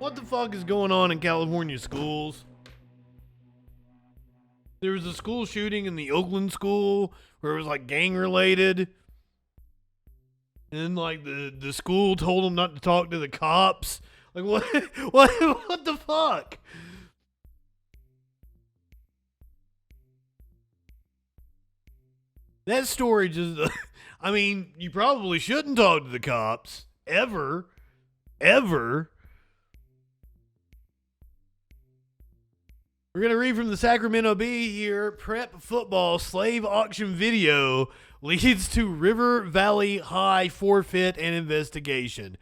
What the fuck is going on in California schools? There was a school shooting in the Oakland school where it was like gang related. And then like the school told them not to talk to the cops. Like what what the fuck? That story just I mean, you probably shouldn't talk to the cops ever. We're going to read from the Sacramento Bee here. Prep football slave auction video leads to River Valley High forfeit and investigation.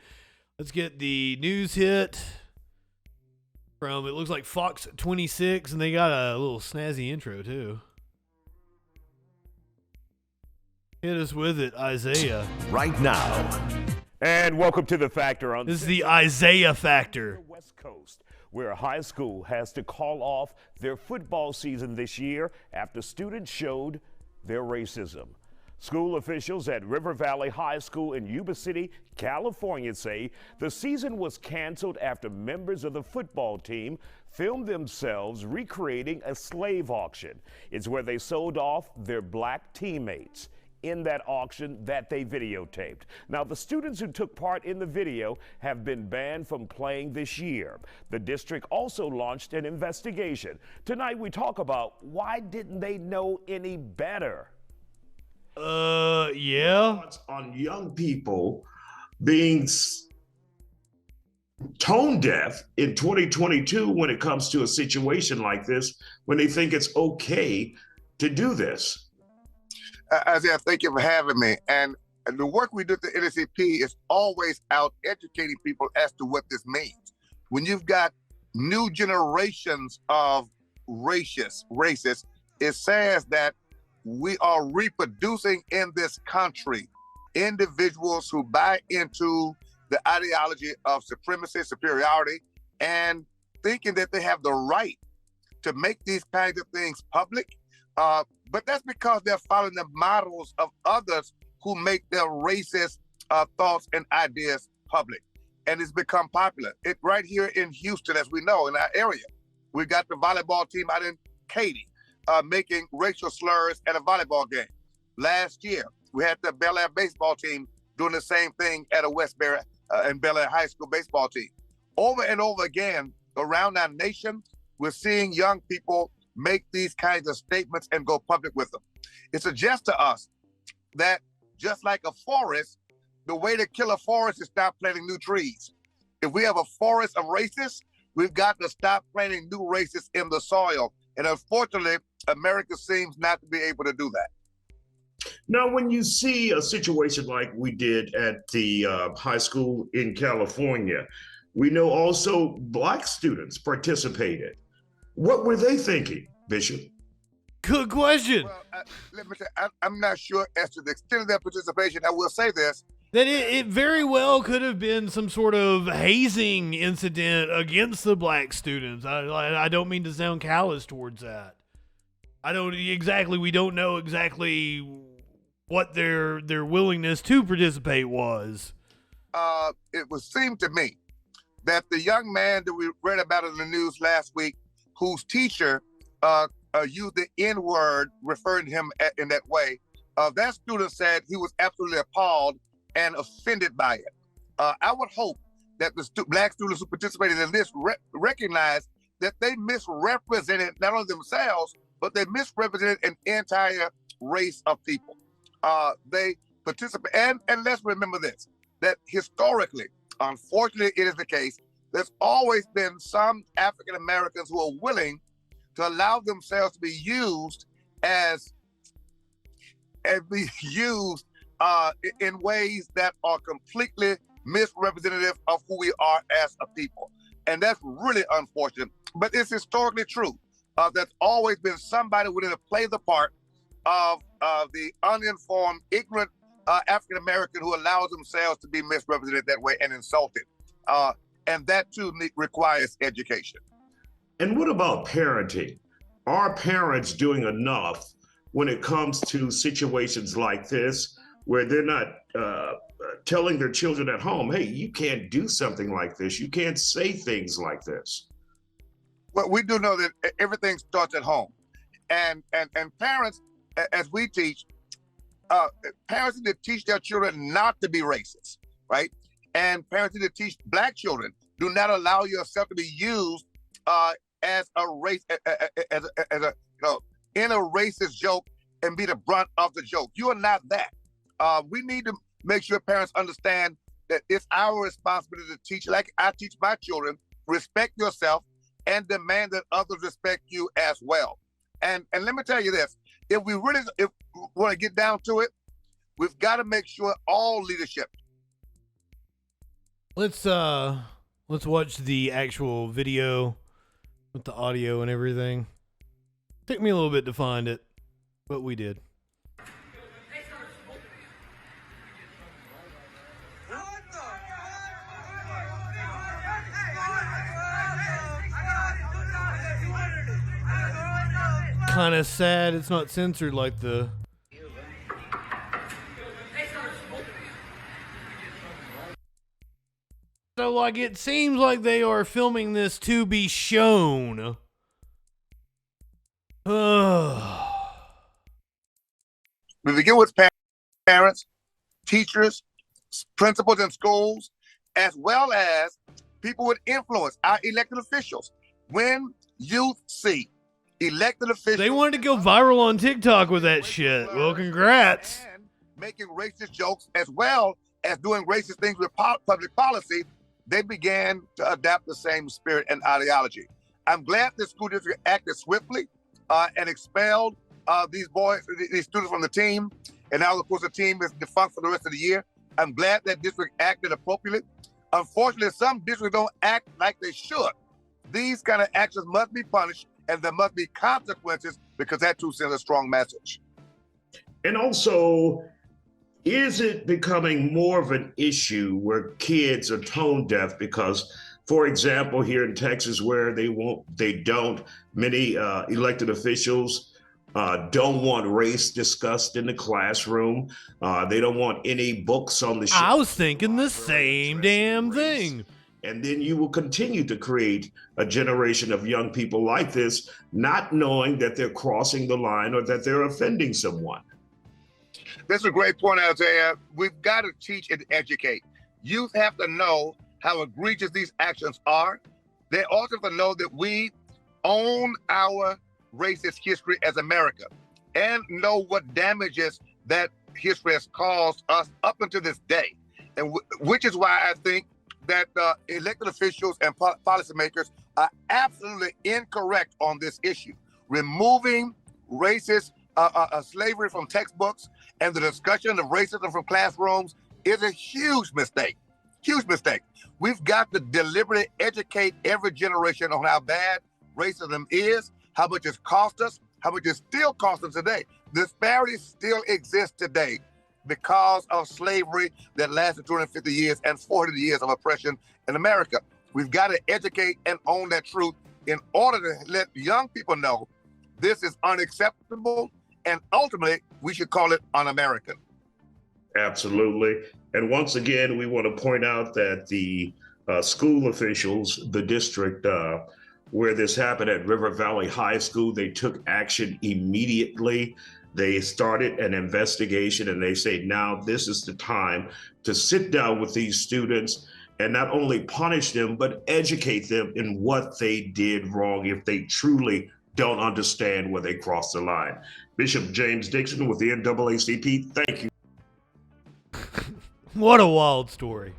Let's get the news hit from, it looks like Fox 26, and they got a little snazzy intro too. Hit us with it, Isaiah. Right now. And welcome to The Factor on This is the Isaiah Factor. West Coast, where a high school has to call off their football season this year after students showed their racism. School officials at River Valley High School in Yuba City, California say the season was canceled after members of the football team filmed themselves recreating a slave auction. It's where they sold off their black teammates in that auction that they videotaped. Now, the students who took part in the video have been banned from playing this year. The district also launched an investigation. Tonight, we talk about why didn't they know any better? Yeah. On young people being tone deaf in 2022 when it comes to a situation like this, when they think it's okay to do this. Isaiah, thank you for having me. And the work we do at the NACP is always out educating people as to what this means. When you've got new generations of racists, it says that we are reproducing in this country individuals who buy into the ideology of supremacy, superiority, and thinking that they have the right to make these kinds of things public. But that's because they're following the models of others who make their racist thoughts and ideas public. And it's become popular. Right here in Houston, as we know, in our area, we got the volleyball team out in Katy making racial slurs at a volleyball game. Last year, we had the Bel Air baseball team doing the same thing at a Westbury and Bel Air High School baseball team. Over and over again, around our nation, we're seeing young people make these kinds of statements and go public with them. It suggests to us that just like a forest, the way to kill a forest is stop planting new trees. If we have a forest of racists, we've got to stop planting new racists in the soil. And unfortunately, America seems not to be able to do that. Now, when you see a situation like we did at the high school in California, we know also Black students participated. What were they thinking, Bishop? Good question. Well, let me say, I'm not sure as to the extent of their participation. I will say this. That it very well could have been some sort of hazing incident against the black students. I don't mean to sound callous towards that. We don't know exactly what their willingness to participate was. It would seem to me that the young man that we read about in the news last week, whose teacher used the N-word, referring to him in that way, that student said he was absolutely appalled and offended by it. I would hope that the Black students who participated in this recognize that they misrepresented not only themselves, but they misrepresented an entire race of people. They participate, and let's remember this, that historically, unfortunately, it is the case, there's always been some African Americans who are willing to allow themselves to be used in ways that are completely misrepresentative of who we are as a people. And that's really unfortunate, but it's historically true. There's always been somebody willing to play the part of the uninformed, ignorant African American who allows themselves to be misrepresented that way and insulted. And that too requires education. And what about parenting? Are parents doing enough when it comes to situations like this where they're not telling their children at home, hey, you can't do something like this. You can't say things like this. Well, we do know that everything starts at home. And parents, as we teach, parents need to teach their children not to be racist, right? And parents need to teach Black children, do not allow yourself to be used as a race, as a in a racist joke and be the brunt of the joke. You are not that. We need to make sure parents understand that it's our responsibility to teach, like I teach my children, respect yourself and demand that others respect you as well. And let me tell you this, if we want to get down to it, we've got to make sure all leadership. Let's watch the actual video with the audio and everything. Took me a little bit to find it, but we did. Kind of sad it's not censored like the... So, like, it seems like they are filming this to be shown. We begin with parents, teachers, principals in schools, as well as people with influence, our elected officials. When you see elected officials... They wanted to go viral on TikTok with that shit. Well, congrats. And making racist jokes as well as doing racist things with public policy, they began to adopt the same spirit and ideology. I'm glad the school district acted swiftly and expelled these students from the team. And now, of course, the team is defunct for the rest of the year. I'm glad that district acted appropriately. Unfortunately, some districts don't act like they should. These kind of actions must be punished, and there must be consequences, because that too sends a strong message. And also, is it becoming more of an issue where kids are tone deaf? Because, for example, here in Texas, where many elected officials don't want race discussed in the classroom. They don't want any books on the shelf. I was thinking the same damn thing. And then you will continue to create a generation of young people like this, not knowing that they're crossing the line or that they're offending someone. That's a great point, Isaiah. We've got to teach and educate. Youth have to know how egregious these actions are. They also have to know that we own our racist history as America and know what damages that history has caused us up until this day. And which is why I think that elected officials and policymakers are absolutely incorrect on this issue. Removing racist slavery from textbooks and the discussion of racism from classrooms is a huge mistake. Huge mistake. We've got to deliberately educate every generation on how bad racism is, how much it's cost us, how much it still costs us today. Disparities still exist today because of slavery that lasted 250 years and 40 years of oppression in America. We've got to educate and own that truth in order to let young people know this is unacceptable, and ultimately we should call it un-American. Absolutely. And once again, we want to point out that the school officials, the district where this happened at River Valley High School, they took action immediately. They started an investigation, and they say now this is the time to sit down with these students and not only punish them, but educate them in what they did wrong if they truly don't understand where they crossed the line. Bishop James Dixon with the NAACP, thank you. What a wild story.